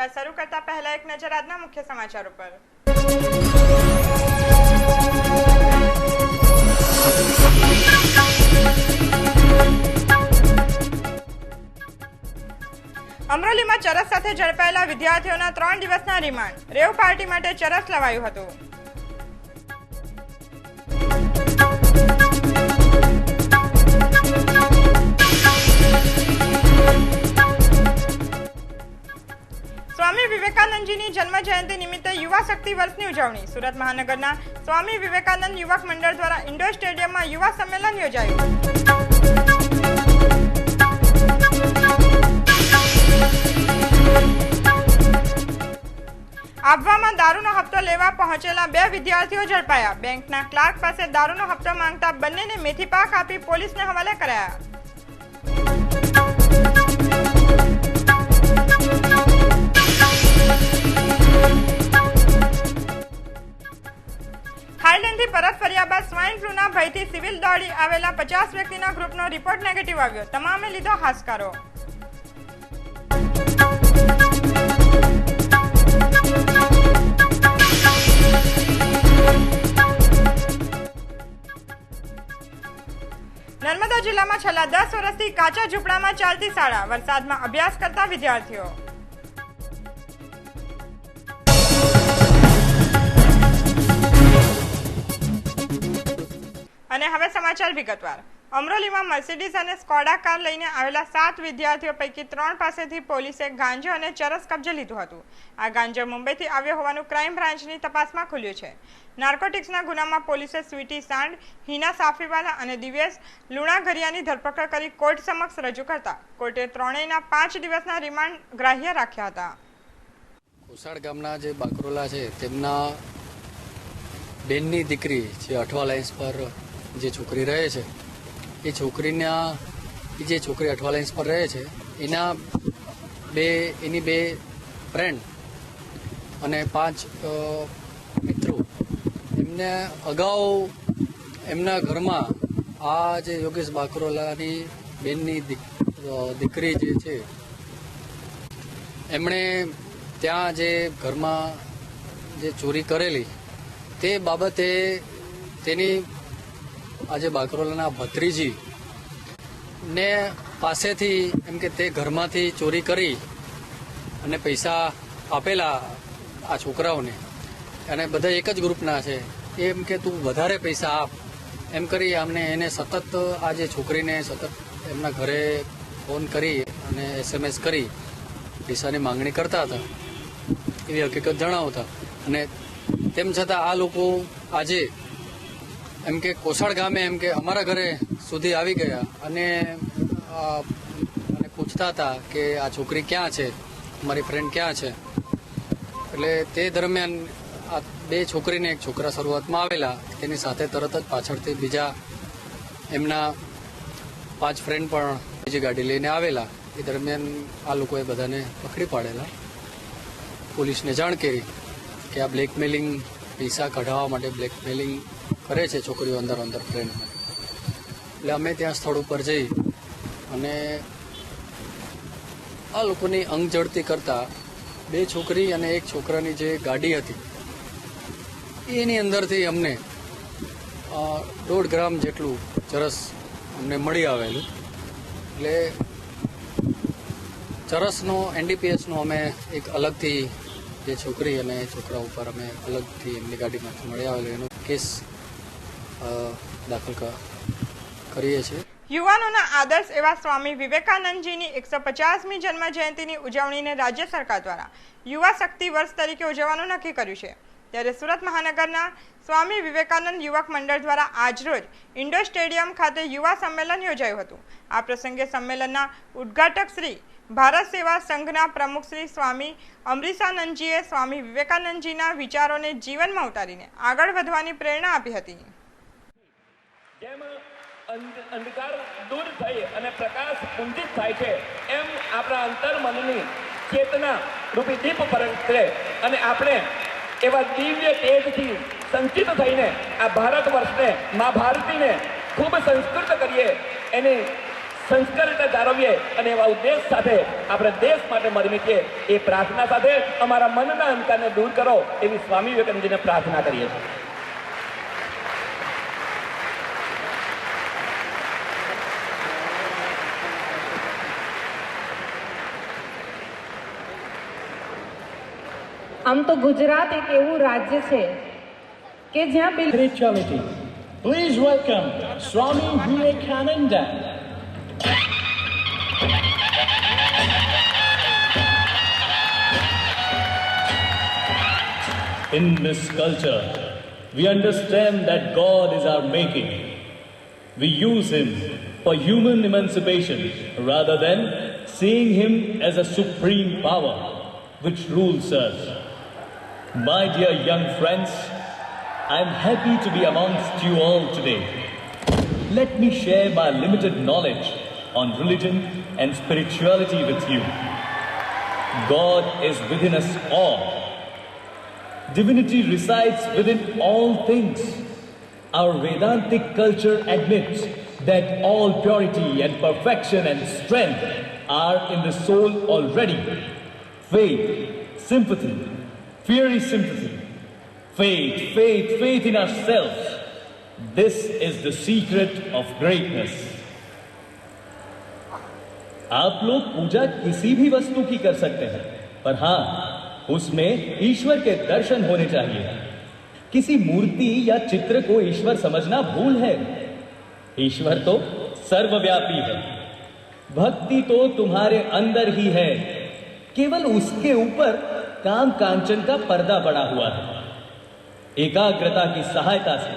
સમાચાર શરૂ કરતા પહેલા એક નજર આજના મુખ્ય સમાચારો પર। અમરોલીમાં ચરસ સાથે ઝડપાયેલા વિદ્યાર્થીઓના 3 દિવસના રિમાન્ડ। રેવ પાર્ટી માટે ચરસ લવાયું હતું। સ્વામી વિવેકાનંદજીની જન્મ જયંતિ નિમિત્તે યુવા શક્તિ વર્ષની ઉજવણી। સુરત મહાનગરના સ્વામી વિવેકાનંદ યુવક મંડળ દ્વારા ઇન્ડોર સ્ટેડિયમમાં યુવા સંમેલન યોજાયું। આબવામાં દારૂનો હપ્તો લેવા પહોંચેલા 2 વિદ્યાર્થીઓ ઝડપાયા। બેંકના ક્લાર્ક પાસે દારૂનો હપ્તો માંગતા બંનેને મેથી પાક આપી પોલીસને હવાલે કરાયા। થાઈલેન્ડથી પરત ફર્યા બાદ સ્વાઇન ફ્લૂના ભયથી સિવિલ દોડી આવેલા 50 વ્યક્તિના ગ્રુપનો રિપોર્ટ નેગેટિવ આવ્યો। તમામે લીધો હાશકારો। નર્મદા જિલ્લામાં છેલ્લા 10 વર્ષથી કાચા ઝૂંપડામાં ચાલતી શાળા। વરસાદમાં અભ્યાસ કરતા વિદ્યાર્થીઓ। અને હવે સમાચાર વિગતવાર। અમરોલીમાં મર્સિડીઝ અને સ્કોડા કાર લઈને આવેલા 7 વિદ્યાર્થીઓ પૈકી 3 પાસેથી પોલીસે ગાંજો અને ચરસ કબજે લીધું હતું। આ ગાંજો મુંબઈથી આવ્યો હોવાનું ક્રાઇમ બ્રાન્ચની તપાસમાં ખુલ્યું છે। નાર્કોટિક્સના ગુનામાં પોલીસે સ્વીટી સાંડ, હિના સાફીવાલા અને દિવ્યેશ લુણાગરિયાની ધરપકડ કરી કોર્ટ સમક્ષ રજૂ કરતા કોર્ટે ત્રણેયના 5 દિવસના રિમાન્ડ ગ્રાહ્ય રાખ્યા હતા। કોસાડ ગામના જે બાકરોલા છે તેમના બેનની દીકરી જે અઠવા લાઇન્સ પર જે છોકરી રહે છે એ છોકરી અઠવા લાઇન્સ પર રહે છે એની બે ફ્રેન્ડ અને 5 મિત્રો એમને અગાઉ એમના ઘરમાં આ જે યોગેશ બાકરોલાની બેનની દીકરી જે છે એમણે ત્યાં જે ઘરમાં જે ચોરી કરેલી તે બાબતે તેની આજે બાકરોલાના ભત્રીજી ને પાસેથી એમ કે તે ઘરમાંથી ચોરી કરી અને પૈસા આપેલા આ છોકરાઓને અને બધા એક જ ગ્રુપના છે એમ કે તું વધારે પૈસા આપ એમ કરી અમને એને સતત આ જે છોકરીને સતત એમના ઘરે ફોન કરી અને SMS કરી પૈસાની માંગણી કરતા હતા એવી હકીકત જણાવતા। અને તેમ છતાં આ લોકો આજે એમ કે કોસાડ ગામે એમ કે અમારા ઘરે સુધી આવી ગયા અને પૂછતા હતા કે આ છોકરી ક્યાં છે, અમારી ફ્રેન્ડ ક્યાં છે। એટલે તે દરમિયાન આ 2 છોકરીને 1 છોકરા શરૂઆતમાં આવેલા, તેની સાથે તરત જ પાછળથી બીજા એમના 5 ફ્રેન્ડ પણ બીજી ગાડી લઈને આવેલા। એ દરમિયાન આ લોકોએ બધાને પકડી પાડેલા, પોલીસને જાણ કરી કે આ બ્લેકમેલિંગ પૈસા કઢાવવા માટે બ્લેકમેલિંગ કરે છે છોકરીઓ અંદર ફ્રેન્ડ માટે। એટલે અમે ત્યાં સ્થળ ઉપર જઈ અને આ લોકોની અંગ જડતી કરતા 2 છોકરી અને 1 છોકરાની જે ગાડી હતી એની અંદરથી અમને 1.5 ગ્રામ જેટલું ચરસ અમને મળી આવેલું। એટલે ચરસનો NDPSનો અમે એક અલગથી જે છોકરી અને છોકરા ઉપર અમે અલગથી એમની ગાડીમાંથી મળી આવેલો એનો કેસ દાખલ કરીએ છીએ। યુવાનોના આદર્શ એવા સ્વામી વિવેકાનંદજીની 150મી જન્મ જયંતિની ઉજવણીને રાજ્ય સરકાર દ્વારા યુવા શક્તિ વર્ષ તરીકે ઉજવવાનું નક્કી કર્યું છે। ત્યારે સુરત મહાનગરના સ્વામી વિવેકાનંદ યુવક મંડળ દ્વારા આજરોજ ઇન્ડોર સ્ટેડિયમ ખાતે યુવા સંમેલન યોજાયું હતું। આ પ્રસંગે સંમેલનના ઉદ્ઘાટક શ્રી ભારત સેવા સંઘના પ્રમુખ શ્રી સ્વામી અમરીશાનંદજીએ સ્વામી વિવેકાનંદજીના વિચારોને જીવનમાં ઉતારીને આગળ વધવાની પ્રેરણા આપી હતી। જેમ અંધકાર દૂર થઈ અને પ્રકાશ પુંજિત થાય છે એમ આપણા અંતર્મનની ચેતના રૂપી દીપ પ્રગટે અને આપણે એવા દિવ્ય તેજથી સંચિત થઈને આ ભારત વર્ષને મા ભારતીને ખૂબ સંસ્કૃત કરીએ એની સંસ્કારિતા જાળવીએ અને એવા ઉદ્દેશ સાથે આપણે દેશ માટે મરી છીએ એ પ્રાર્થના સાથે અમારા મનના અંધકારને દૂર કરો એવી સ્વામી વિવેકાનંદજીને પ્રાર્થના કરીએ છીએ. આમ તો ગુજરાત એક એવું રાજ્ય છે કે જ્યાં spirituality. Please welcome Swami Vivekananda. In this culture, we understand that God is our making. We use Him for human emancipation rather than seeing Him as a supreme power which rules us. My dear young friends, I am happy to be amongst you all today. Let me share my limited knowledge on religion and spirituality with you. God is within us all. Divinity resides within all things. Our Vedantic culture admits that all purity and perfection and strength are in the soul already. Faith, sympathy, fiery sympathy, faith in ourselves. This is the secret of greatness. आप लोग पूजा किसी भी वस्तु की कर सकते हैं, पर हाँ, उसमें ईश्वर के दर्शन होने चाहिए. किसी मूर्ति या चित्र को ईश्वर समझना भूल है. ईश्वर तो सर्वव्यापी है. भक्ति तो तुम्हारे अंदर ही है, केवल उसके ऊपर काम कांचन का पर्दा पड़ा हुआ है. एकाग्रता की सहायता से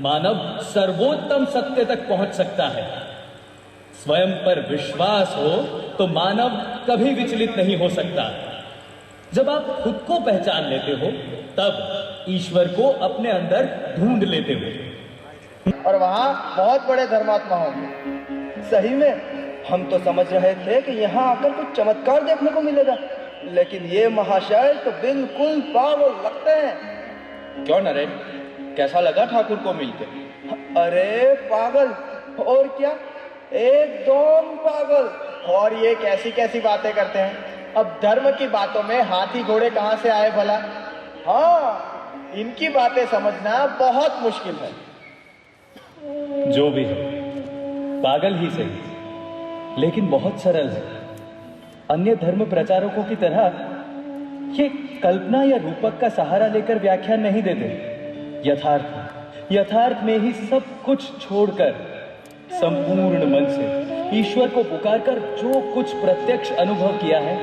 मानव सर्वोत्तम सत्य तक पहुंच सकता है. स्वयं पर विश्वास हो तो मानव कभी विचलित नहीं हो सकता. जब आप खुद को पहचान लेते हो तब ईश्वर को अपने अंदर ढूंढ लेते हो. और वहाँ बहुत बड़े धर्मात्मा होंगे. सही में हम तो समझ रहे थे कि यहाँ आकर कुछ चमत्कार देखने को मिलेगा, लेकिन ये महाशय तो बिल्कुल पागल लगते हैं. क्यों नरेन, कैसा लगा ठाकुर को मिलके? अरे पागल और क्या, एकदम पागल. और ये कैसी कैसी बातें करते हैं. अब धर्म की बातों में हाथी घोड़े कहाँ से आए भला? हाँ, इनकी बातें समझना बहुत मुश्किल है. जो भी है, पागल ही सही, लेकिन बहुत सरल है. अन्य धर्म प्रचारकों की तरह ये कल्पना या रूपक का सहारा लेकर व्याख्यान नहीं देते. यथार्थ में ही सब कुछ छोड़कर संपूर्ण मन से ईश्वर को पुकारकर जो कुछ प्रत्यक्ष अनुभव किया है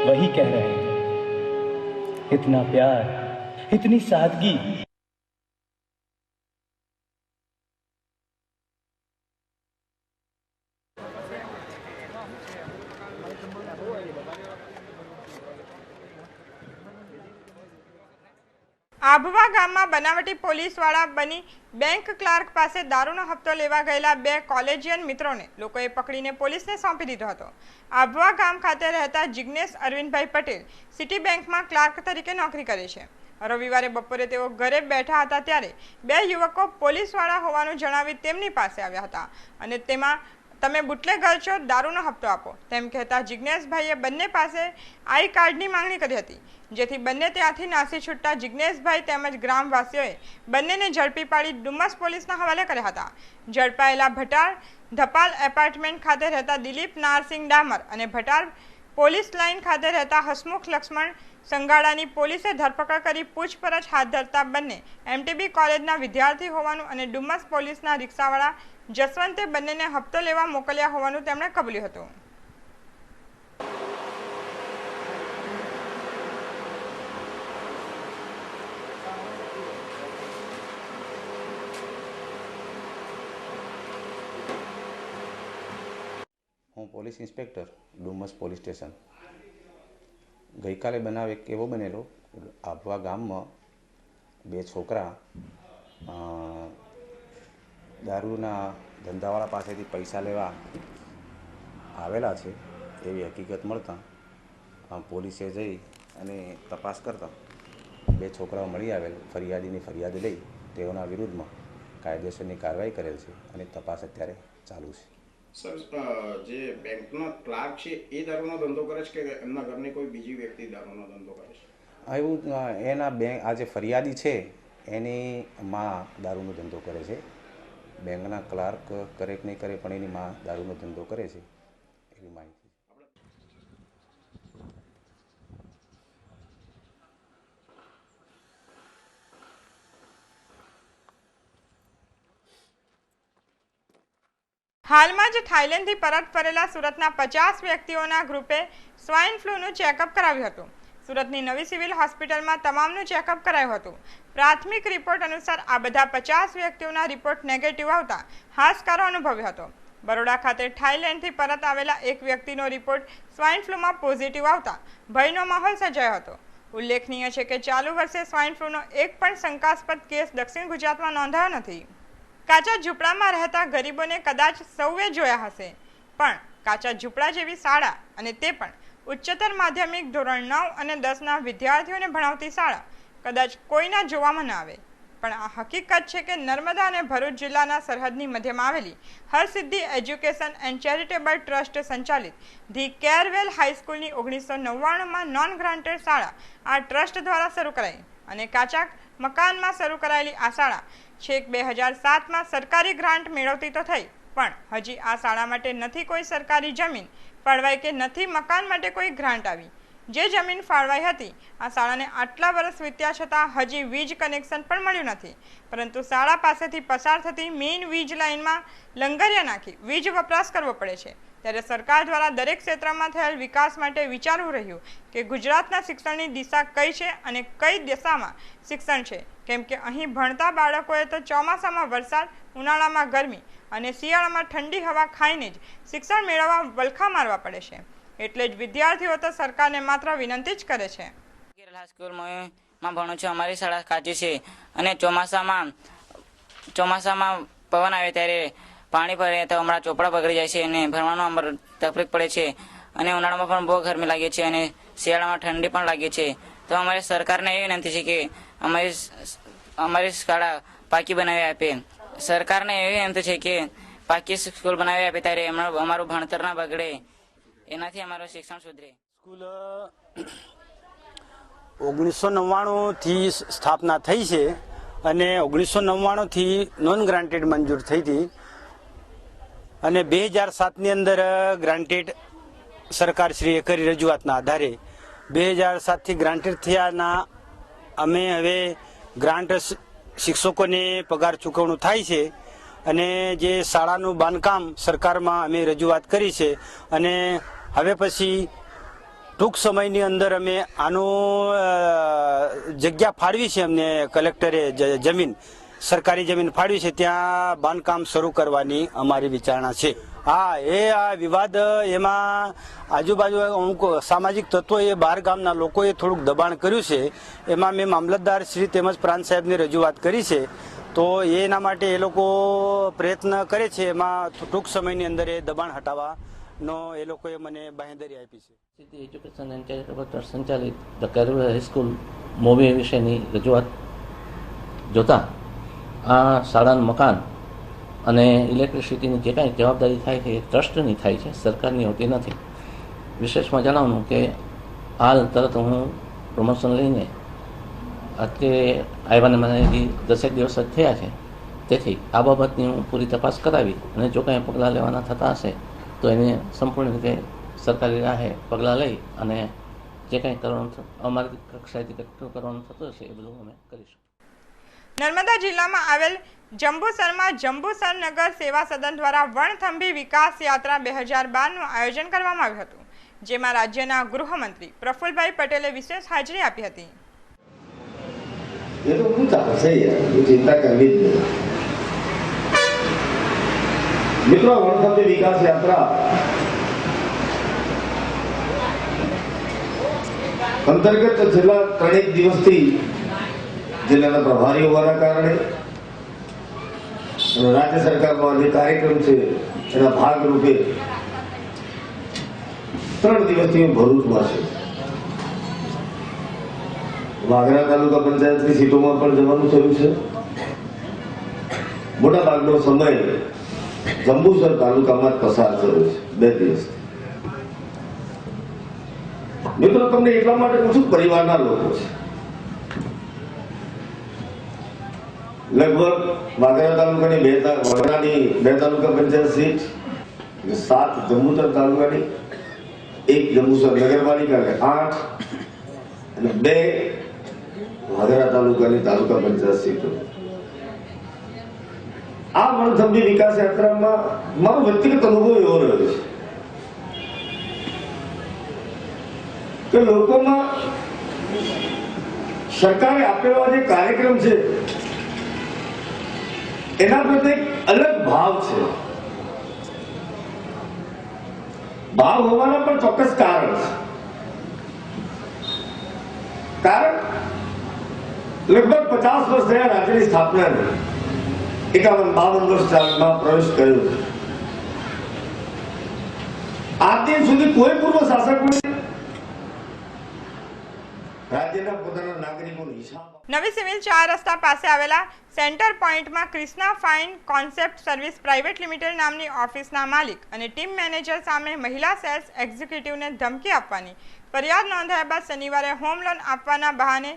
वही कह रहे हैं. इतना प्यार, इतनी सादगी. આભવા ગામમાં બનાવટી પોલીસવાળા બની બેંક ક્લાર્ક પાસે દારૂનો હપ્તો લેવા ગયેલા બે કોલેજિયન મિત્રોને લોકોએ પકડીને પોલીસને સોંપી દીધો હતો. આભવા ગામ ખાતે રહેતા જિગ્નેશ અરવિંદભાઈ પટેલ સિટી બેંકમાં ક્લાર્ક તરીકે નોકરી કરે છે. રવિવારે બપોરે તેઓ ઘરે બેઠા હતા ત્યારે બે યુવકો પોલીસવાળા હોવાનું જણાવી તેમની પાસે આવ્યા હતા અને તેમાં તમે બુટલેગર છો, દારૂનો હપ્તો આપો તેમ કહેતા જિગ્નેશભાઈએ બંને પાસે આઈ કાર્ડની માંગણી કરી હતી, જેથી બંને ત્યાંથી નાસી છૂટતા જિગ્નેશભાઈ તેમજ ગ્રામવાસીઓએ બંનેને ઝડપી પાડી ડુમસ પોલીસના હવાલે કર્યા હતા. ઝડપાયેલા ભટાર ધપાલ એપાર્ટમેન્ટ ખાતે રહેતા દિલીપ નારસિંહ ડામર અને ભટાર પોલીસ લાઇન ખાતે રહેતા હસમુખ લક્ષ્મણ સંગાડાની પોલીસે ધરપકડ કરી પૂછપરછ હાથ ધરતા બંને એમટીબી કોલેજના વિદ્યાર્થી હોવાનું અને ડુમસ પોલીસના રિક્ષાવાળા જસવંતે બંનેને હપ્તો લેવા મોકલ્યા હોવાનું તેમણે કબૂલ્યું હતું. હું police inspector Dumas police station. ગઈકાલે બનાવ એક એવો બનેલો, આભવા ગામમાં બે છોકરા દારૂના ધંધાવાળા પાસેથી પૈસા લેવા આવેલા છે એવી હકીકત મળતા પોલીસે જઈ અને તપાસ કરતા બે છોકરાઓ મળી આવેલ. ફરિયાદીની ફરિયાદ લઈ તેઓના વિરુદ્ધમાં કાયદેસરની કાર્યવાહી કરેલ છે અને તપાસ અત્યારે ચાલુ છે. સર જે બેંકના ક્લાર્ક છે એ દારૂનો ધંધો કરે છે કે એમના ઘરની કોઈ બીજી વ્યક્તિ દારૂનો ધંધો કરે છે? એવું એના બેંક આ જે ફરિયાદી છે એની માં દારૂનો ધંધો કરે છે. બેંકના ક્લાર્ક કરે કે નહીં કરે પણ એની માં દારૂનો ધંધો કરે છે એવી માહિતી. હાલમાં જ થાઈલેન્ડથી પરત ફરેલા સુરતના 50 વ્યક્તિઓના ગ્રુપે સ્વાઇન ફ્લૂનું ચેકઅપ કરાવ્યું હતું. સુરતની નવી સિવિલ હોસ્પિટલમાં તમામનું ચેકઅપ કરાયું હતું. પ્રાથમિક રિપોર્ટ અનુસાર આ બધા 50 વ્યક્તિઓના રિપોર્ટ નેગેટિવ આવતા હાશકારો અનુભવ્યો હતો. બરોડા ખાતે થાઈલેન્ડથી પરત આવેલા એક વ્યક્તિનો રિપોર્ટ સ્વાઇન ફ્લૂમાં પોઝિટિવ આવતા ભયનો માહોલ સર્જાયો હતો. ઉલ્લેખનીય છે કે ચાલુ વર્ષે સ્વાઇન ફ્લૂનો એક પણ શંકાસ્પદ કેસ દક્ષિણ ગુજરાતમાં નોંધાયો નથી. કાચા ઝૂંપડામાં રહેતા ગરીબોને કદાચ સૌએ જોયા હશે, પણ કાચા ઝૂંપડા જેવી શાળા, અને તે પણ ઉચ્ચતર માધ્યમિક ધોરણ 9 અને 10ના વિદ્યાર્થીઓને ભણાવતી શાળા કદાચ કોઈના જોવામાં ન આવે. પણ આ હકીકત છે કે નર્મદા અને ભરૂચ જિલ્લાના સરહદની મધ્યમાં આવેલી Harsiddhi education and charitable trust સંચાલિત ધી કેરવેલ હાઈસ્કૂલની 1999માં નોન ગ્રાન્ટેડ શાળા આ ટ્રસ્ટ દ્વારા શરૂ કરાઈ અને કાચા મકાનમાં શરૂ કરાયેલી આ શાળા છેક 2007માં સરકારી ગ્રાન્ટ મેળવતી તો થઈ, પણ હજી આ શાળા માટે નથી કોઈ સરકારી જમીન ફાળવાઈ કે નથી મકાન માટે કોઈ ગ્રાન્ટ આવી. જે જમીન ફાળવાઈ હતી આ શાળાને આટલા વર્ષ વીત્યા છતાં હજી વીજ કનેક્શન પણ મળ્યું નથી, પરંતુ શાળા પાસેથી પસાર થતી મેઇન વીજ લાઇનમાં લંગરિયા નાખી વીજ વપરાશ કરવો પડે છે. ત્યારે સરકાર દ્વારા દરેક ક્ષેત્રમાં થયેલ વિકાસ માટે વિચારવું રહ્યું કે ગુજરાતના શિક્ષણની દિશા કઈ છે અને કઈ દિશામાં શિક્ષણ છે, કેમ કે અહીં ભણતા બાળકોએ તો ચોમાસામાં વરસાદ, ઉનાળામાં ગરમી અને શિયાળામાં ઠંડી હવા ખાઈને જ શિક્ષણ મેળવવા વલખા મારવા પડે છે. એટલે જ વિદ્યાર્થીઓ તો સરકારને માત્ર વિનંતી જ કરે છે. સ્કૂલમાં ભણું છું. અમારી શાળા કાચી છે અને ચોમાસામાં પવન આવે ત્યારે પાણી ભરે તો અમારા ચોપડા બગડી જાય છે અને ભણવાનું અમારે તકલીફ પડે છે, અને ઉનાળામાં પણ બહુ ગરમી લાગે છે અને શિયાળામાં ઠંડી પણ લાગે છે. તો અમારે સરકારને એવી વિનંતી છે કે અમારી શાળા પાકી બનાવી આપે. સરકારને એવી વિનંતી છે કે પાકી સ્કૂલ બનાવી આપે ત્યારે અમારું ભણતર ના બગડે, એનાથી અમારું શિક્ષણ સુધરે. સ્કૂલ 1999થી સ્થાપના થઈ છે અને 1999થી નોન ગ્રાન્ટેડ મંજૂર થઈ હતી અને 2007ની અંદર ગ્રાન્ટેડ સરકારશ્રીએ કરી રજૂઆતના આધારે 2007થી ગ્રાન્ટેડ થયાના અમે હવે ગ્રાન્ટ શિક્ષકોને પગાર ચૂકવણું થાય છે અને જે શાળાનું બાંધકામ સરકારમાં અમે રજૂઆત કરી છે અને હવે પછી ટૂંક સમયની અંદર અમે આનું જગ્યા ફાળવી છે. અમને કલેક્ટરે જમીન, સરકારી જમીન ફાળવી છે, ત્યાં બાંધકામ શરૂ કરવાની અમારી વિચારણા છે. હા, આ વિવાદ એમાં આજુબાજુ અમુક સામાજિક તત્વોએ બહાર ગામના લોકોએ થોડુંક દબાણ કર્યું છે. એમાં મેં મામલતદાર શ્રી તેમજ પ્રાંત સાહેબને રજૂઆત કરી છે, તો એના માટે એ લોકો પ્રયત્ન કરે છે. એમાં ટૂંક સમયની અંદર એ દબાણ હટાવવાનો એ લોકોએ મને બાંહેધરી આપી છે. City education and charitable trust સંચાલિત ધ કેરવેલ હાઈસ્કૂલ મોવી વિશેની રજૂઆત જોતા આ શાળાનું મકાન અને ઇલેક્ટ્રિસિટીની જે કાંઈ જવાબદારી થાય છે એ ટ્રસ્ટની થાય છે, સરકારની હોતી નથી. વિશેષમાં જણાવવાનું કે હાલ તરત હું પ્રમોશન લઈને અત્યારે આવ્યાને મને 10 દિવસ જ થયા છે, તેથી આ બાબતની હું પૂરી તપાસ કરાવી અને જો કાંઈ પગલાં લેવાના થતા હશે તો એને સંપૂર્ણ રીતે સરકારી રાહે પગલાં લઈ અને જે કાંઈ કરવાનું અમારી કક્ષાએથી કરવાનું થતું હશે એ બધું અમે કરીશું. નર્મદા જિલ્લામાં આવેલ જંબુસરમાં જંબુસર નગર સેવા સદન દ્વારા વણથંભી વિકાસ યાત્રા 2012નું આયોજન કરવામાં આવ્યું હતું, જેમાં રાજ્યના ગૃહમંત્રી પ્રફુલભાઈ પટેલે વિશેષ હાજરી આપી હતી. ये तो कुछ आपसे ही है, ये चिंता करनी नहीं। मित्रों, वनथंभी विकास यात्रा अंतर्गत છેલ્લા 3 દિવસથી જિલ્લાના પ્રભારી હોવાના કારણે રાજ્ય સરકારનો જે કાર્યક્રમ છે એના ભાગરૂપે 3 દિવસથી ભરૂચમાં છે. વાગરા તાલુકા પંચાયતની સીટોમાં પણ જવાનું થયું છે. મોટા ભાગનો સમય જંબુસર તાલુકામાં જ પસાર કર્યો છે 2 દિવસથી. મિત્રો, તમને એટલા માટે પૂછું, પરિવારના લોકો છે. લગભગ વાગરા તાલુકાની 2 તાલુકા પંચાયત સીટ, 7 જંબુસર તાલુકાની, 1 જંબુસર નગરપાલિકા અને 8 અને 2 વાગરા તાલુકાની તાલુકા પંચાયત સીટો. આ વણથંભી વિકાસ યાત્રામાં મારો વ્યક્તિગત અનુભવ એવો રહ્યો છે કે લોકોમાં સરકારે આપેલા જે કાર્યક્રમ છે એના પ્રત્યે એક અલગ ભાવ છે. ભાવ હોવાના પણ ચોક્કસ કારણ છે. કારણ લગભગ 50 વર્ષ થયા રાજ્યની સ્થાપનાને, 51-52 વર્ષ ચાલમાં પ્રવેશ કર્યો. આજ દિન સુધી કોઈ પૂર્વ શાસકોએ રાજ્યના પોતાના નાગરિકોનો હિસાબ. નવી સિવિલ 4 રસ્તા પાસે આવેલા સેન્ટર પોઈન્ટમાં Krishna fine concept service private limited નામની ઓફિસના માલિક અને ટીમ મેનેજર સામે મહિલા સેલ્સ એક્ઝિક્યુટિવને ધમકી આપવાની ફરિયાદ નોંધાયા બાદ શનિવારે હોમ લોન આપવાના બહાને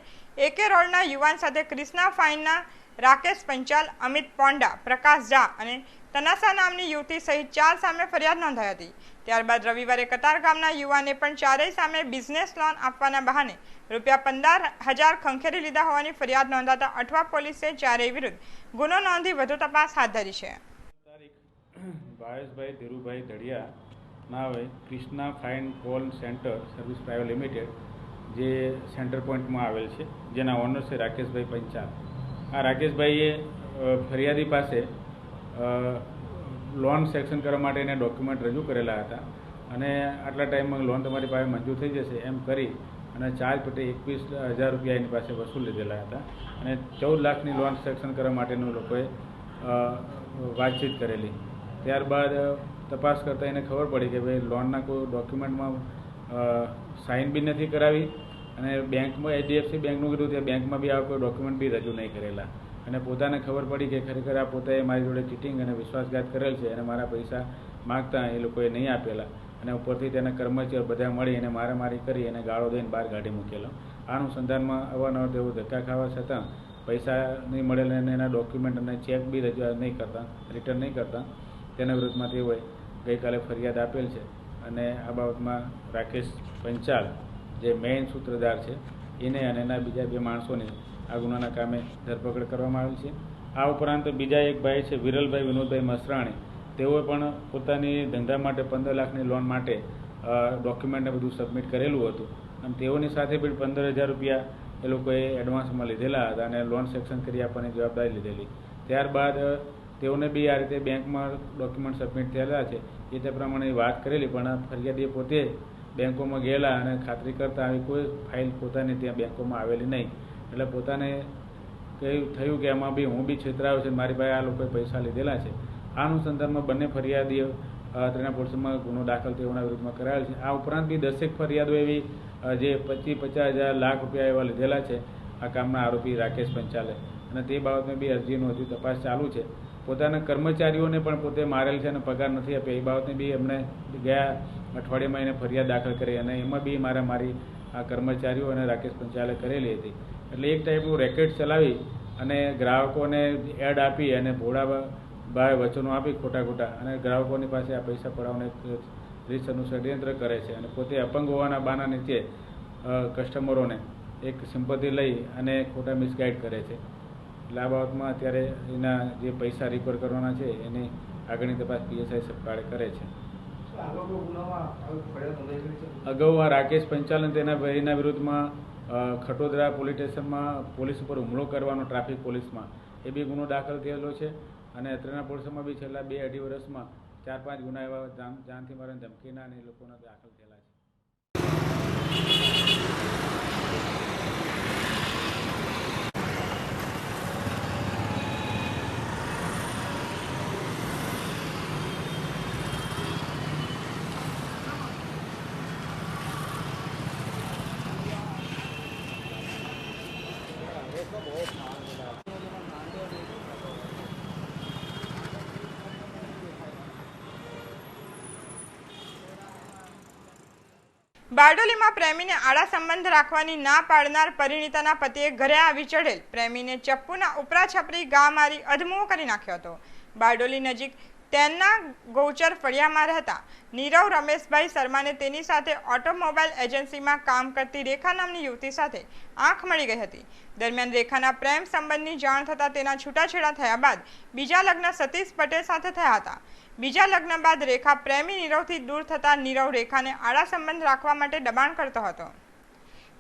AK રોડના યુવાન સાથે ક્રિષ્ના ફાઇનના રાકેશ પંચાલ, અમિત પોંડા, પ્રકાશ ઝા અને તનાસા નામની યુવતી સહિત 4 સામે ફરિયાદ નોંધાઈ હતી. ત્યારબાદ રવિવારે કતાર ગામના યુવાને પણ 4 સામે બિઝનેસ લોન આપવાના બહાને ₹15,000 ખંખેરી લીધા હોવાની ફરિયાદ નોંધાતા અઠવા પોલીસે 4 વિરુદ્ધ ગુનો નોંધી વધુ તપાસ હાથ ધરી છે. ભાવેશભાઈ ધીરુભાઈ ધડિયા ના હોય Krishna fine call centre service private limited, જે સેન્ટર પોઈન્ટમાં આવેલ છે, જેના ઓનર છે રાકેશભાઈ પંચાલ. આ રાકેશભાઈએ ફરિયાદી પાસે લોન સેક્શન કરવા માટે એને ડોક્યુમેન્ટ રજૂ કરેલા હતા અને આટલા ટાઈમમાં લોન તમારી પાસે મંજૂર થઈ જશે એમ કરી અને ચાર્જ પેટે ₹21,000 એની પાસે વસૂલ લીધેલા હતા અને 14 લાખની લોન સેક્શન કરવા માટેનું લોકોએ વાતચીત કરેલી. ત્યારબાદ તપાસ કરતાં એને ખબર પડી કે ભાઈ લોનના કોઈ ડોક્યુમેન્ટમાં સાઇન બી નથી કરાવી અને બેંકમાં HDFC બેંકનું કીધું ત્યાં બેંકમાં બી આ કોઈ ડોક્યુમેન્ટ બી રજૂ નહીં કરેલા અને પોતાને ખબર પડી કે ખરેખર આ પોતે મારી જોડે ચીટિંગ અને વિશ્વાસઘાત કરેલ છે અને મારા પૈસા માગતા એ લોકોએ નહીં આપેલા અને ઉપરથી તેના કર્મચારીઓ બધા મળી અને મારામારી કરી અને ગાળો દઈને બહાર કાઢી મૂકેલો. આ અનુસંધાનમાં અવારનવાર તેઓ ધક્કા ખાવા છતાં પૈસા નહીં મળેલા અને એના ડોક્યુમેન્ટ અને ચેક બી રજૂ નહીં કરતા, રિટર્ન નહીં કરતા તેના વિરુદ્ધમાં તેઓએ ગઈકાલે ફરિયાદ આપેલ છે અને આ બાબતમાં રાકેશ પંચાલ, જે મેઇન સૂત્રધાર છે, એને અને એના બીજા 2 માણસોની આ ગુનાના કામે ધરપકડ કરવામાં આવી છે. આ ઉપરાંત બીજા એક ભાઈ છે વિરલભાઈ વિનોદભાઈ મસરાણી, તેઓએ પણ પોતાની ધંધા માટે 15 લાખની લોન માટે ડોક્યુમેન્ટને બધું સબમિટ કરેલું હતું અને તેઓની સાથે પણ ₹15,000 એ લોકોએ એડવાન્સમાં લીધેલા હતા અને લોન સેક્શન કરી આપવાની જવાબદારી લીધેલી. ત્યારબાદ તેઓને બી આ રીતે બેંકમાં ડોક્યુમેન્ટ સબમિટ થયેલા છે એ તે પ્રમાણે વાત કરેલી, પણ ફરિયાદીએ પોતે બેંકોમાં ગયેલા અને ખાતરી કરતાં આવી કોઈ ફાઇલ પોતાની ત્યાં બેંકોમાં આવેલી નહીં. એટલે પોતાને થયું કે એમાં બી હું બી છેતરાયો છે, મારી પાસે આ લોકોએ પૈસા લીધેલા છે. આ અનુસંધાનમાં બંને ફરિયાદીઓ તેના પોલીસમાં ગુનો દાખલ તેઓના વિરુદ્ધમાં કરાયેલ છે. આ ઉપરાંત બી 10 ફરિયાદો એવી જે 25-50 લાખ રૂપિયા એવા લીધેલા છે આ કામના આરોપી રાકેશ પંચાલે અને તે બાબતમાં બી અરજીનો હજુ તપાસ ચાલુ છે. પોતાના કર્મચારીઓને પણ પોતે મારેલ છે અને પગાર નથી આપ્યો એ બાબતને બી એમણે ગયા અઠવાડિયામાં એને ફરિયાદ દાખલ કરી અને એમાં બી મારી આ કર્મચારીઓ અને રાકેશ પંચાલે કરેલી હતી. એટલે એક ટાઈપનું રેકેટ ચલાવી અને ગ્રાહકોને એડ આપી અને ભોળા ભાઈ વચનો આપી ખોટા અને ગ્રાહકોની પાસે આ પૈસા પડાવવાનું એક રીતસરનું ષડયંત્ર કરે છે અને પોતે અપંગ હોવાના બાના નીચે કસ્ટમરોને એક સિમ્પથી લઈ અને ખોટા મિસગાઈડ કરે છે. એટલે આ બાબતમાં અત્યારે એના જે પૈસા રિકવર કરવાના છે એની આગળની તપાસ PSI સબકાળે કરે છે. અગાઉ આ રાકેશ પંચાલ અને તેના ભાઈના વિરુદ્ધમાં ખટોદરા પોલીસ સ્ટેશનમાં પોલીસ ઉપર હુમલો કરવાનો ટ્રાફિક પોલીસમાં એ બી ગુનો દાખલ થયેલો છે અને અત્રેના પોલીસમાં બી છેલ્લા 2-2.5 વર્ષમાં 4-5 ગુના એવા જાનથી મારવાની ધમકીના અને એ લોકોના દાખલ થયેલા છે. બારડોલીમાં પ્રેમીને આડા સંબંધ રાખવાની ના પાડનાર પરિણીતાના પતિએ ઘરે આવી ચઢેલ પ્રેમીને ચપ્પુના ઉપરા છપરી ઘા મારી અધમુઓ કરી નાખ્યો હતો. બારડોલી નજીક તેના ગૌચર ફળિયામાં રહેતા નીરવ રમેશભાઈ શર્માને તેની સાથે ઓટોમોબાઈલ એજન્સીમાં કામ કરતી રેખા નામની યુવતી સાથે આંખ મળી ગઈ હતી. દરમિયાન રેખાના પ્રેમ સંબંધની જાણ થતાં તેના છૂટાછેડા થયા બાદ બીજા લગ્ન સતીશ પટેલ સાથે થયા હતા. બીજા લગ્ન બાદ રેખા પ્રેમી નીરવથી દૂર થતાં નીરવ રેખાને આડા સંબંધ રાખવા માટે દબાણ કરતો હતો.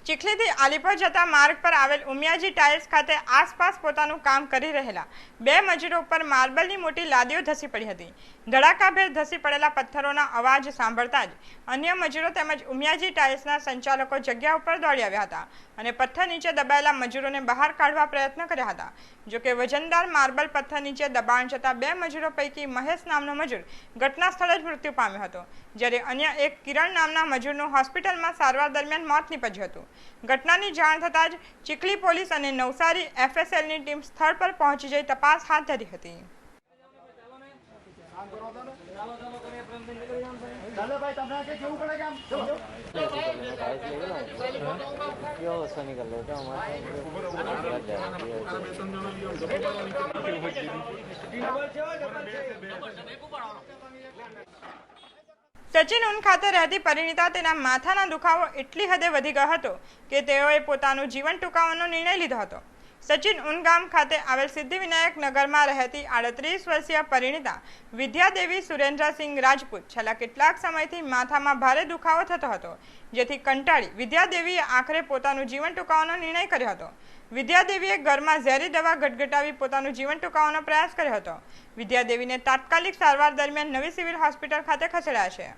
ચીખલીથી આલીપર જતા માર્ગ પર આવેલ ઉમિયાજી ટાયર્સ ખાતે આસપાસ પોતાનું કામ કરી રહેલા બે મજૂરો ઉપર માર્બલની મોટી લાદીઓ ધસી પડી હતી. ધડાકાભેર ધસી પડેલા પથ્થરોના અવાજ સાંભળતા જ અન્ય મજૂરો તેમજ ઉમિયાજી ટાયર્સના સંચાલકો જગ્યા ઉપર દોડી આવ્યા હતા અને પથ્થર નીચે દબાયેલા મજૂરોને બહાર કાઢવા પ્રયત્ન કર્યા હતા. જોકે વજનદાર માર્બલ પથ્થર નીચે દબાણ જતા બે મજૂરો પૈકી મહેશ નામનો મજૂર ઘટના સ્થળે જ મૃત્યુ પામ્યો હતો, જ્યારે અન્ય એક કિરણ નામના મજૂરનું હોસ્પિટલમાં સારવાર દરમિયાન મોત નીપજ્યું હતું. ઘટનાની જાણ થતાં જ ચીખલી પોલીસ અને નવસારી FSLની ટીમ સ્થળ પર પહોંચી જઈ તપાસ હાથ ધરી હતી. સચિન ઉન ખાતે રહેતી પરિણીતા તેના માથાના દુખાવો એટલી હદે વધી ગયો હતો કે તેઓએ પોતાનું જીવન ટૂંકાવવાનો નિર્ણય લીધો હતો. સચિન ઉન ગામ ખાતે આવેલ સિદ્ધિવિનાયક નગરમાં રહેતી 38 વર્ષીય પરિણીતા વિદ્યાદેવી સુરેન્દ્રસિંહ રાજપૂત છેલ્લા કેટલાક સમયથી માથામાં ભારે દુખાવો થતો હતો, જેથી કંટાળી વિદ્યાદેવીએ આખરે પોતાનું જીવન ટૂંકાવવાનો નિર્ણય કર્યો હતો. વિદ્યાદેવીએ ઘરમાં ઝેરી દવા ગટગટાવી પોતાનું જીવન ટૂંકાવવાનો પ્રયાસ કર્યો હતો. વિદ્યાદેવીને તાત્કાલિક સારવાર દરમિયાન નવી સિવિલ હોસ્પિટલ ખાતે ખસેડાયા છે.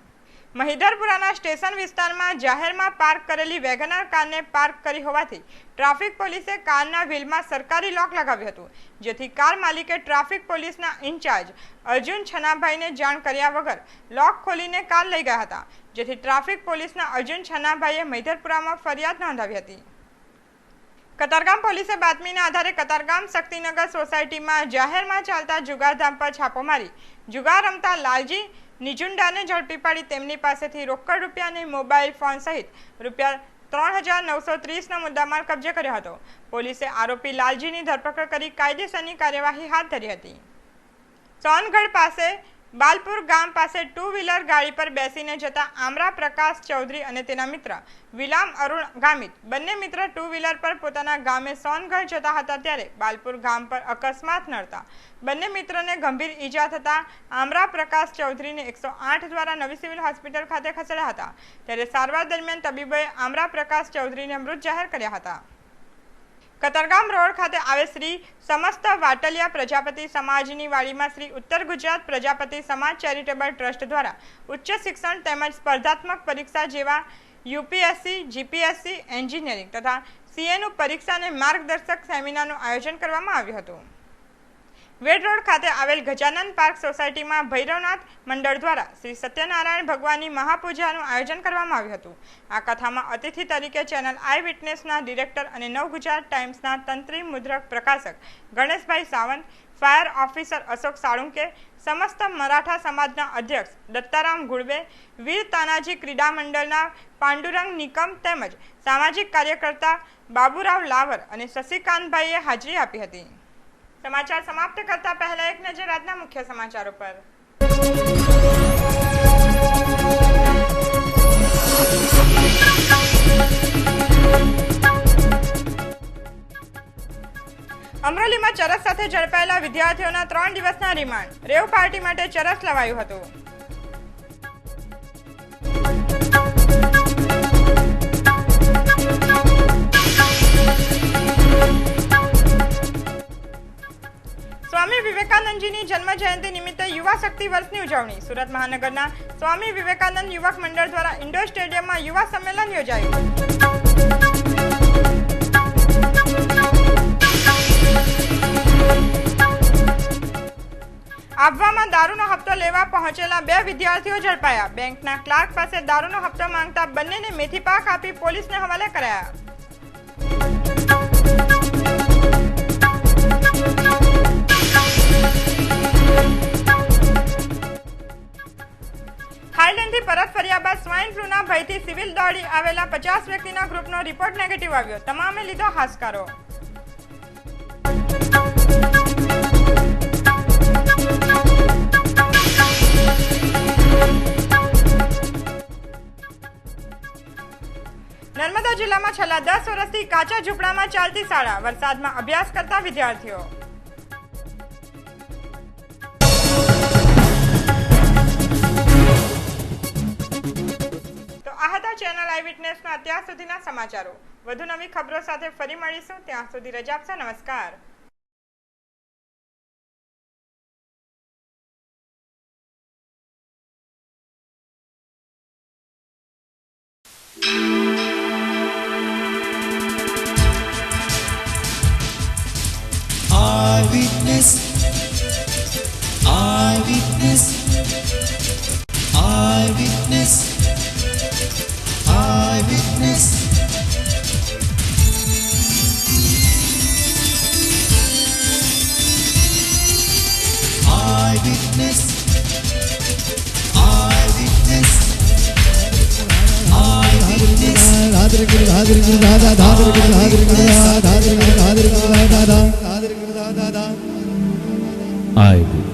મહિધરપુરાના સ્ટેશન વિસ્તારમાં જાહેરમાં પાર્ક કરેલી વેગનર કારને પાર્ક કરી હોવાથી ટ્રાફિક પોલીસે કારના વ્હીલમાં સરકારી લોક લગાવ્યું હતું, જેથી કાર માલિકે ટ્રાફિક પોલીસના ઇન્ચાર્જ અર્જુન છનાભાઈને જાણ કર્યા વગર લોક ખોલીને કાર લઈ ગયા હતા, જેથી ટ્રાફિક પોલીસના અર્જુન છનાભાઈએ મહિધરપુરામાં ફરિયાદ નોંધાવી હતી. કતારગામ પોલીસે બાતમીના આધારે કતારગામ શક્તિનગર સોસાયટીમાં જાહેરમાં ચાલતા જુગારધામ પર છાપો મારી જુગાર રમતા લાલજી નિજુંડાને ઝડપી પાડી તેમની પાસેથી રોકડ રૂપિયા અને મોબાઈલ ફોન સહિત રૂપિયા 3,930નો મુદ્દામાલ કબજે કર્યો હતો. પોલીસે આરોપી લાલજીની ધરપકડ કરી કાયદેસરની કાર્યવાહી હાથ ધરી હતી. સોનગઢ પાસે બાલપુર ગામ પાસે 2 વ્હીલર ગાડી પર બેસીને જતા આમરા પ્રકાશ ચૌધરી અને તેના મિત્ર વિલામ અરુણ ગામિત બંને મિત્ર 2 વ્હીલર પર પોતાના ગામે સોનગઢ જતા હતા, ત્યારે બાલપુર ગામ પર અકસ્માત નડતા બંને મિત્રને ગંભીર ઈજા થતા આમરા પ્રકાશ ચૌધરીને 108 દ્વારા નવી સિવિલ હોસ્પિટલ ખાતે ખસેડ્યા હતા, ત્યારે સારવાર દરમિયાન તબીબોએ આમરા પ્રકાશ ચૌધરીને મૃત જાહેર કર્યા હતા. કતારગામ રોડ ખાતે આવેલ શ્રી સમસ્ત વાટલિયા પ્રજાપતિ સમાજની વાડીમાં શ્રી ઉત્તર ગુજરાત પ્રજાપતિ સમાજ ચેરિટેબલ ટ્રસ્ટ દ્વારા ઉચ્ચ શિક્ષણ તેમજ સ્પર્ધાત્મક પરીક્ષા જેવા UPSC, GPSC, એન્જિનિયરિંગ તથા CAનું પરીક્ષા અને માર્ગદર્શક સેમિનારનું આયોજન કરવામાં આવ્યું હતું. વેડ રોડ ખાતે આવેલ ગજાનન પાર્ક સોસાયટીમાં ભૈરવનાથ મંડળ દ્વારા શ્રી સત્યનારાયણ ભગવાનની મહાપૂજાનું આયોજન કરવામાં આવ્યું હતું. આ કથામાં અતિથિ તરીકે ચેનલ આઈ વિટનેસના ડિરેક્ટર અને નવ ગુજરાત ટાઈમ્સના તંત્રી મુદ્રક પ્રકાશક ગણેશભાઈ સાવંત, ફાયર ઓફિસર અશોક સાળુંકે, સમસ્ત મરાઠા સમાજના અધ્યક્ષ દત્તારામ ગુડબે, વીર તાનાજી ક્રીડા મંડળના પાંડુરંગ નિકમ તેમજ સામાજિક કાર્યકર્તા બાબુરાવ લાવર અને શશિકાંતભાઈએ હાજરી આપી હતી. સમાચાર સમાપ્ત કરતા પહેલા એક નજર આજના મુખ્ય સમાચારો પર. અમરોલીમાં ચરસ સાથે ઝડપાયેલા વિદ્યાર્થીઓના 3 દિવસના રિમાન્ડ. રેવ પાર્ટી માટે ચરસ લવાયું હતું. સ્વામી વિવેકાનંદજીની જન્મ જયંતિ નિમિત્તે યુવા શક્તિ વર્ષની ઉજવણી. સુરત મહાનગરના સ્વામી વિવેકાનંદ યુવક મંડળ દ્વારા ઇન્ડોર સ્ટેડિયમમાં યુવા સંમેલન યોજાયું. આબવામાં દારૂનો હપ્તો લેવા પહોંચેલા 2 વિદ્યાર્થીઓ ઝડપાયા. બેંકના ક્લાર્ક પાસે દારૂનો હપ્તો માંગતા બંનેને મેથી પાક આપી પોલીસને હવાલે કરાયા. થાઈલેન્ડથી પરત ફર્યા બાદ સ્વાઇન ફ્લૂના ભયથી સિવિલ સિવિલ દોડી આવેલા 50 વ્યક્તિના ગ્રુપનો રિપોર્ટ નેગેટિવ આવ્યો. તમામે લીધો હાશકારો. નર્મદા જિલ્લામાં છેલ્લા 10 વર્ષથી કાચા ઝૂંપડામાં ચાલતી શાળા. વરસાદમાં અભ્યાસ કરતા વિદ્યાર્થીઓ. તો આ હતા ચેનલ આઈ વિટનેસના અત્યાર સુધીના સમાચારો. વધુ નવી ખબરો સાથે ફરી મળીશું. ત્યાં સુધી રજા આપશો. નમસ્કાર. Eyewitness, eyewitness, eyewitness, eyewitness. Eyewitness, eyewitness, eyewitness.